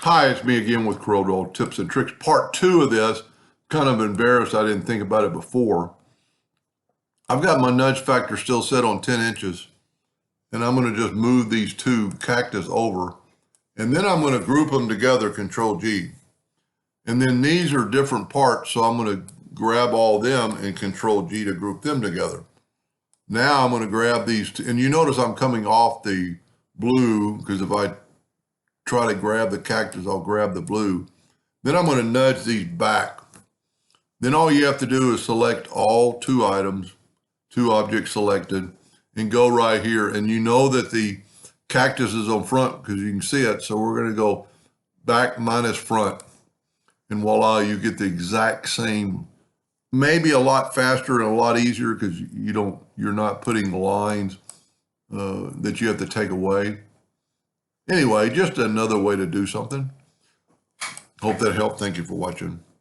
Hi, it's me again with Corel Draw tips and tricks. Part two of this. Kind of embarrassed I didn't think about it before. I've got my nudge factor still set on 10 inches, and I'm going to just move these two cactus over, and then I'm going to group them together, Control G. And then these are different parts, so I'm going to grab all them and Control G to group them together. Now I'm going to grab these two, and you notice I'm coming off the blue, because if I try to grab the cactus, I'll grab the blue. Then I'm going to nudge these back. Then all you have to do is select all two items, two objects selected, and go right here. And you know that the cactus is on front because you can see it. So we're going to go back minus front. And voila, you get the exact same, maybe a lot faster and a lot easier because you're not putting the lines that you have to take away. Anyway, just another way to do something. Hope that helped. Thank you for watching.